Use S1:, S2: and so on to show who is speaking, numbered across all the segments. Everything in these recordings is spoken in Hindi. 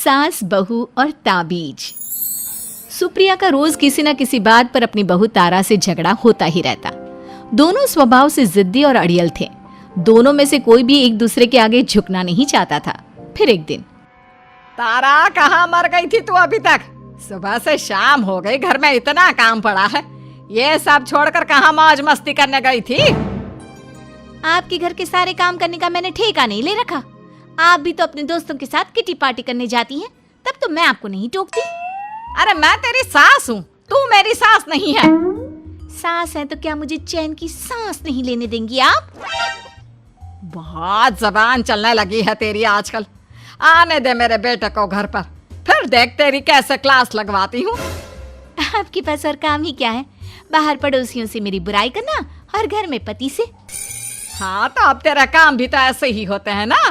S1: सास, बहू और ताबीज। सुप्रिया का रोज किसी न किसी बात पर अपनी बहू तारा से झगड़ा होता ही रहता। दोनों स्वभाव से जिद्दी और अड़ियल थे। दोनों में से कोई भी एक दूसरे के आगे झुकना नहीं चाहता था। फिर एक दिन,
S2: तारा कहाँ मर गई थी तू अभी तक? सुबह से शाम हो गई, घर में इतना काम पड़ा है, ये सब छोड़कर कहाँ मौज मस्ती करने गई थी?
S1: आपके घर के सारे काम करने का मैंने ठेका नहीं ले रखा। आप भी तो अपने दोस्तों के साथ किटी पार्टी करने जाती हैं, तब तो मैं आपको नहीं टोकती।
S2: अरे मैं तेरी सास हूँ, तू मेरी सास नहीं है।
S1: सास है तो क्या मुझे चैन की सांस नहीं लेने देंगी आप?
S2: बहुत जबान चलने लगी है तेरी आजकल। आने दे मेरे बेटे को घर पर, फिर देख तेरी कैसे क्लास लगवाती हूँ।
S1: आपके पास और काम ही क्या है? बाहर पड़ोसियों से मेरी बुराई करना और घर में पति से।
S2: हाँ तो अब तेरा काम भी तो ऐसे ही होते हैं ना।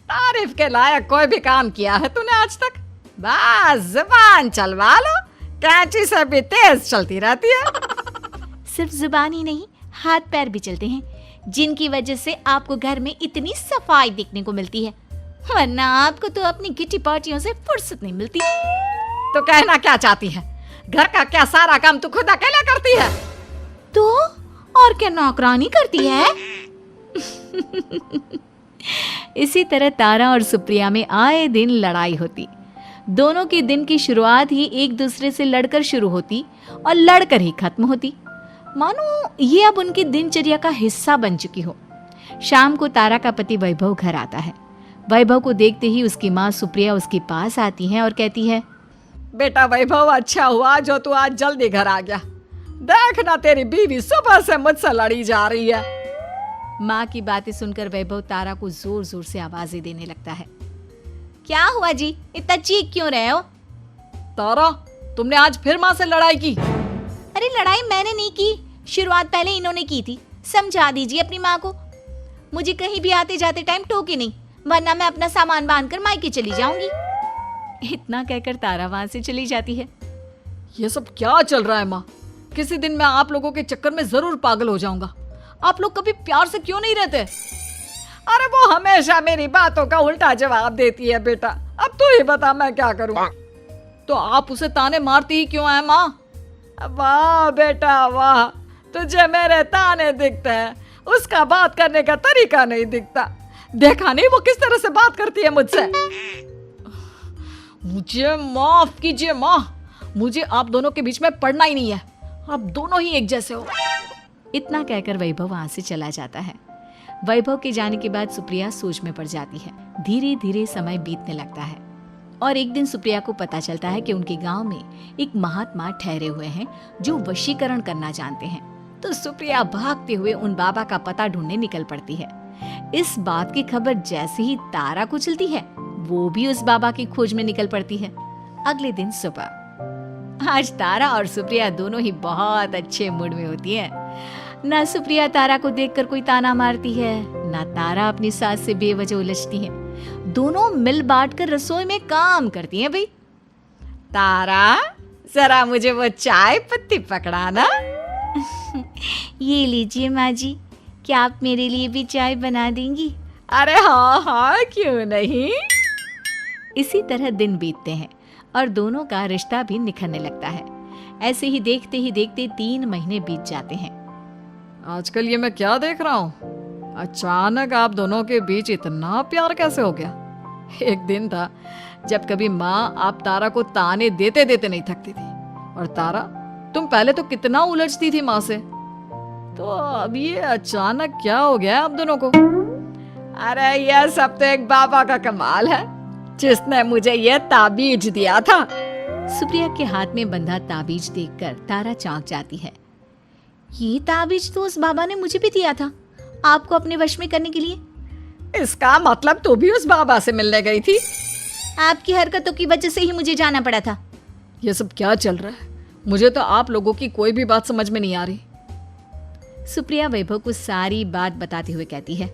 S2: तारीफ के लायक कोई भी काम किया है तूने आज तक? बस जुबान चलवा लो, कैंची से भी तेज चलती रहती है।
S1: सिर्फ जुबान ही नहीं, हाथ पैर भी चलते हैं, जिनकी वजह से आपको घर में इतनी सफाई देखने को मिलती है, वरना आपको तो अपनी किटी पार्टियों से फुर्सत नहीं मिलती।
S2: तो कहना क्या चाहती है? घर का क्या सारा काम तू खुद अकेला करती है?
S1: तो और क्या नौकरानी करती है? इसी तरह तारा और सुप्रिया में आए दिन लड़ाई होती। दोनों के दिन की शुरुआत ही एक दूसरे से लड़कर शुरू होती और लड़कर ही खत्म होती, मानो ये अब उनकी दिनचर्या का हिस्सा बन चुकी हो। शाम को तारा का पति वैभव घर आता है। वैभव को देखते ही उसकी माँ सुप्रिया उसके पास आती है और कहती है,
S2: बेटा वैभव, अच्छा हुआ जो तू आज जल्दी घर आ गया। देखना तेरी बीवी सुबह से मुझसे लड़ी जा रही है।
S1: माँ की बातें सुनकर वैभव तारा को जोर जोर से आवाजें देने लगता है। क्या हुआ जी, इतना चीख क्यों रहे हो?
S2: तारा, तुमने आज फिर माँ से लड़ाई की?
S1: अरे लड़ाई मैंने नहीं की, शुरुआत पहले इन्होंने की थी। समझा दीजिए अपनी माँ को। मुझे कहीं भी आते जाते टाइम टोके नहीं, वरना मैं अपना सामान बांधकर मायके चली जाऊंगी। इतना कहकर तारा वहां से चली जाती है।
S2: ये सब क्या चल रहा है माँ? किसी दिन मैं आप लोगों के चक्कर में जरूर पागल हो जाऊंगा। आप लोग कभी प्यार से क्यों नहीं रहते? अरे वो हमेशा मेरी बातों का उल्टा जवाब देती है बेटा। अब तू ही बता मैं क्या करूं? तो आप उसे ताने मारती ही क्यों है माँ? वाह बेटा वाह, तुझे मेरे ताने दिखते हैं, उसका बात करने का तरीका नहीं दिखता। देखा नहीं वो किस तरह से बात करती है मुझसे? मुझे माफ कीजिए माँ, मुझे आप दोनों के बीच में पड़ना ही नहीं है। आप दोनों ही एक जैसे हो।
S1: इतना कहकर वैभव वहां से चला जाता है। वैभव के जाने के बाद सुप्रिया सोच में पड़ जाती है। धीरे धीरे समय बीतने लगता है और एक दिन सुप्रिया को पता चलता है कि उनके गांव में एक महात्मा ठहरे हुए हैं जो वशीकरण करना जानते हैं। तो सुप्रिया भागते हुए उन बाबा का पता ढूंढने निकल पड़ती है। इस बात की खबर जैसे ही तारा को चलती है, वो भी उस बाबा की खोज में निकल पड़ती है। अगले दिन सुबह, आज तारा और सुप्रिया दोनों ही बहुत अच्छे मूड में होती है। ना सुप्रिया तारा को देखकर कोई ताना मारती है, ना तारा अपनी सास से बेवजह उलझती है। दोनों मिल बांट कर रसोई में काम करती हैं। भाई
S2: तारा, जरा मुझे वो चाय पत्ती पकड़ाना।
S1: ये लीजिए माँ जी, क्या आप मेरे लिए भी चाय बना देंगी?
S2: अरे हाँ हाँ, क्यों नहीं।
S1: इसी तरह दिन बीतते हैं और दोनों का रिश्ता भी निखरने लगता है। ऐसे ही देखते 3 महीने बीत जाते हैं।
S2: आजकल ये मैं क्या देख रहा हूँ? अचानक आप दोनों के बीच इतना प्यार कैसे हो गया? एक दिन था जब कभी माँ आप तारा को ताने देते देते नहीं थकती थी, और तारा, तुम पहले तो कितना उलझती थी माँ से, तो अब ये अचानक क्या हो गया आप दोनों को? अरे यह सब तो एक बाबा का कमाल है, जिसने मुझे ये ताबीज दिया था।
S1: सुप्रिया के हाथ में बंधा ताबीज देखकर तारा चौंक जाती है। ये ताबीज तो उस बाबा ने मुझे भी दिया था, आपको अपने वश में करने के लिए।
S2: इसका मतलब तू भी उस बाबा से मिलने गई थी?
S1: आपकी हरकतों की वजह से ही मुझे जाना पड़ा था।
S2: ये सब क्या चल रहा है? मुझे तो आप लोगों की कोई भी बात समझ में नहीं आ रही।
S1: सुप्रिया वैभव को सारी बात बताते हुए कहती है,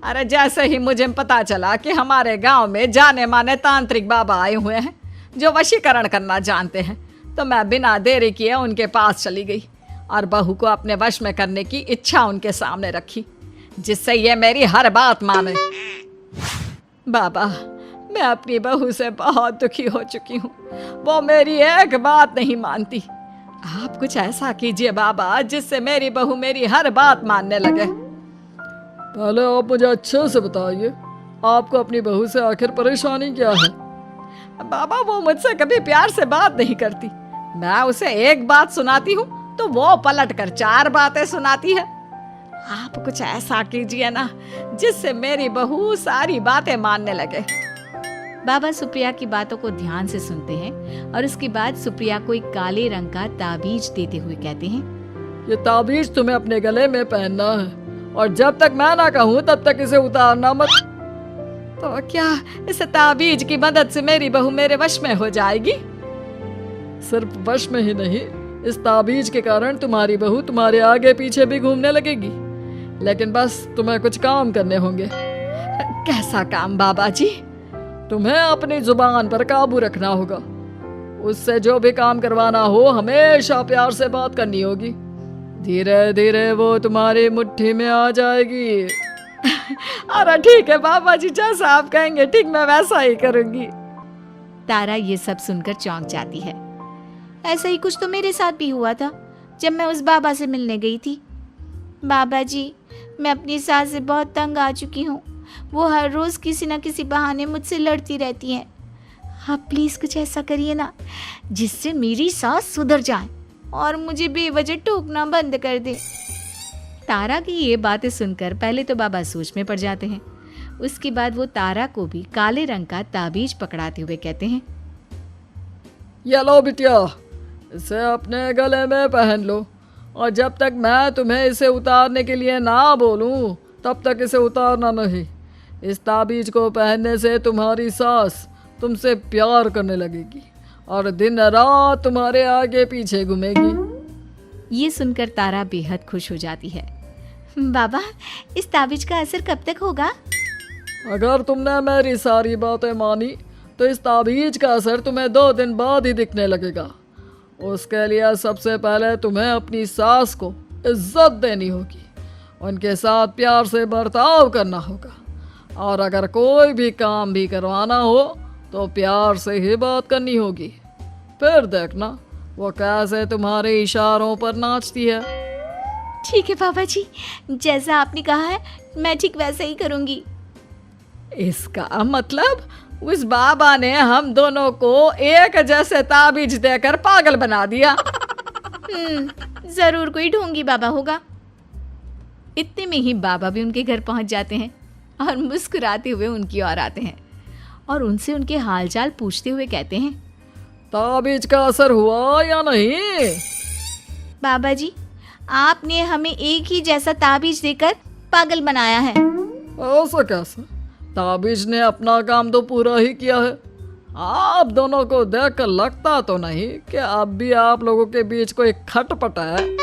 S2: अरे जैसे ही मुझे पता चला कि हमारे गांव में जाने माने तांत्रिक बाबा आए हुए हैं जो वशीकरण करना जानते हैं, तो मैं बिना देरी किए उनके पास चली गई और बहू को अपने वश में करने की इच्छा उनके सामने रखी, जिससे ये मेरी हर बात माने। बाबा, मैं अपनी बहू से बहुत दुखी हो चुकी हूँ। वो मेरी एक बात नहीं मानती। आप कुछ ऐसा कीजिए बाबा जिससे मेरी बहू मेरी हर बात मानने लगे।
S3: पहले आप मुझे अच्छे से बताइए, आपको अपनी बहू से आखिर परेशानी क्या है?
S2: बाबा वो मुझसे कभी प्यार से बात नहीं करती। मैं उसे एक बात सुनाती हूँ तो वो पलट कर 4 बातें सुनाती है। आप कुछ ऐसा कीजिए ना जिससे मेरी बहू सारी बातें मानने लगे।
S1: बाबा सुप्रिया की बातों को ध्यान से सुनते हैं और उसके बाद सुप्रिया को एक काले रंग का ताबीज देते हुए कहते हैं,
S3: ये ताबीज तुम्हें अपने गले में पहनना है और जब तक मैं ना कहूँ तब तक इसे उतारना मत।
S2: तो क्या इस ताबीज की मदद से मेरी बहू मेरे वश में हो जाएगी?
S3: सिर्फ वश में ही नहीं, इस ताबीज के कारण तुम्हारी बहू तुम्हारे आगे पीछे भी घूमने लगेगी। लेकिन बस तुम्हें कुछ काम करने होंगे।
S2: कैसा काम बाबा जी?
S3: तुम्हें अपनी जुबान पर काबू रखना होगा। उससे जो भी काम करवाना हो हमेशा प्यार से बात करनी होगी। धीरे धीरे वो तुम्हारी मुट्ठी में आ जाएगी।
S2: अरे ठीक है बाबा जी, जैसा आप कहेंगे ठीक मैं वैसा ही करूंगी।
S1: तारा ये सब सुनकर चौंक जाती है। ऐसा ही कुछ तो मेरे साथ भी हुआ था जब मैं उस बाबा से मिलने गई थी। बाबा जी, मैं अपनी सास से बहुत तंग आ चुकी हूँ। वो हर रोज़ किसी न किसी बहाने मुझसे लड़ती रहती हैं। आप प्लीज़ कुछ ऐसा करिए ना जिससे मेरी सास सुधर जाए और मुझे बेवजह टोकना बंद कर दे। तारा की ये बातें सुनकर पहले तो बाबा सोच में पड़ जाते हैं। उसके बाद वो तारा को भी काले रंग का ताबीज पकड़ाते हुए कहते हैं,
S3: ये लो बिटिया, इसे अपने गले में पहन लो और जब तक मैं तुम्हें इसे उतारने के लिए ना बोलूं तब तक इसे उतारना नहीं। इस ताबीज को पहनने से तुम्हारी सास तुमसे प्यार करने लगेगी और दिन रात तुम्हारे आगे पीछे घूमेगी।
S1: ये सुनकर तारा बेहद खुश हो जाती है। बाबा, इस ताबीज का असर कब तक होगा?
S3: अगर तुमने मेरी सारी बातें मानी तो इस ताबीज का असर तुम्हें 2 दिन बाद ही दिखने लगेगा। उसके लिए सबसे पहले तुम्हें अपनी सास को इज्जत देनी होगी, उनके साथ प्यार से बर्ताव करना होगा और अगर कोई भी काम भी करवाना हो तो प्यार से ही बात करनी होगी। फिर देखना वो कैसे तुम्हारे इशारों पर नाचती है।
S1: ठीक है बाबा जी, जैसा आपने कहा है मैं ठीक वैसे ही करूंगी।
S2: इसका मतलब उस बाबा ने हम दोनों को एक जैसे ताबीज देकर पागल बना दिया।
S1: जरूर कोई ढोंगी बाबा होगा। इतने में ही बाबा भी उनके घर पहुंच जाते हैं और मुस्कुराते हुए उनकी ओर आते हैं और उनसे उनके हालचाल पूछते हुए कहते हैं,
S3: ताबीज का असर हुआ या नहीं?
S1: बाबा जी, आपने हमें एक ही जैसा ताबीज देकर पागल बनाया है।
S3: ऐसा कैसे? ताबीज ने अपना काम तो पूरा ही किया है। आप दोनों को देखकर लगता तो नहीं कि अब भी आप लोगों के बीच कोई खटपट है।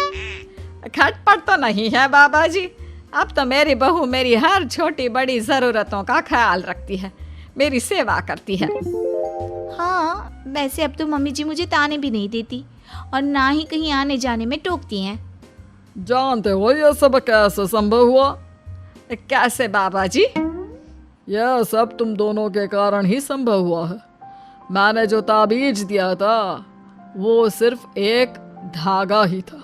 S2: खटपट तो नहीं है बाबा जी। अब तो मेरी बहू मेरी हर छोटी बड़ी ज़रूरतों का ख्याल रखती है, मेरी सेवा करती है।
S1: हाँ, वैसे अब तो मम्मी जी मुझे ताने भी नहीं देती और ना ही कहीं आने जाने में टोकती हैं।
S3: जानते हो ये सब कैसे संभव हुआ?
S2: कैसे बाबा जी?
S3: यह सब तुम दोनों के कारण ही संभव हुआ है। मैंने जो ताबीज दिया था वो सिर्फ एक धागा ही था।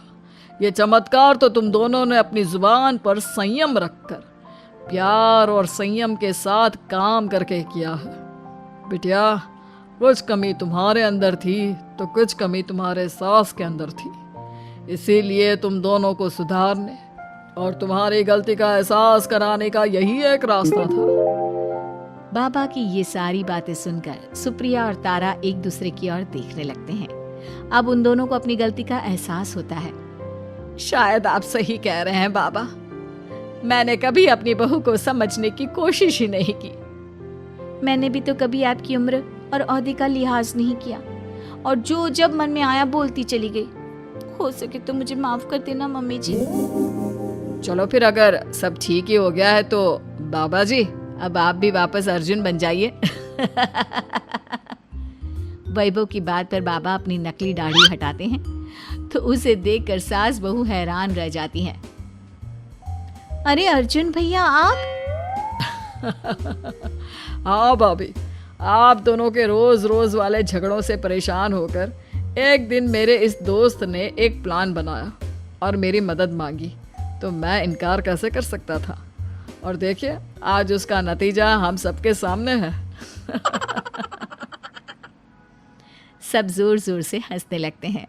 S3: ये चमत्कार तो तुम दोनों ने अपनी जुबान पर संयम रखकर प्यार और संयम के साथ काम करके किया है। बिटिया, कुछ कमी तुम्हारे अंदर थी तो कुछ कमी तुम्हारे सास के अंदर थी। इसीलिए तुम दोनों को सुधारने और तुम्हारी गलती का एहसास कराने का यही एक रास्ता था।
S1: बाबा की ये सारी बातें सुनकर सुप्रिया और तारा एक दूसरे की ओर देखने लगते हैं। अब उन दोनों को अपनी गलती का एहसास होता है।
S2: शायद आप सही कह रहे हैं बाबा। मैंने कभी अपनी बहू को समझने की कोशिश ही नहीं की।
S1: मैंने भी तो कभी आपकी उम्र और ओहदे का लिहाज नहीं किया और जो जब मन में आया बोलती चली गई। हो सके तो मुझे माफ कर देना मम्मी जी।
S2: चलो फिर अगर सब ठीक ही हो गया है तो बाबा जी अब आप भी वापस अर्जुन बन जाइए।
S1: वैभव की बात पर बाबा अपनी नकली दाढ़ी हटाते हैं तो उसे देखकर सास बहू हैरान रह जाती हैं। अरे अर्जुन भैया, आप?
S3: हाँ भाभी, आप दोनों के रोज रोज वाले झगड़ों से परेशान होकर एक दिन मेरे इस दोस्त ने एक प्लान बनाया और मेरी मदद मांगी, तो मैं इनकार कैसे कर सकता था। और देखिए आज उसका नतीजा हम सबके सामने है।
S1: सब जोर जोर से हंसने लगते हैं।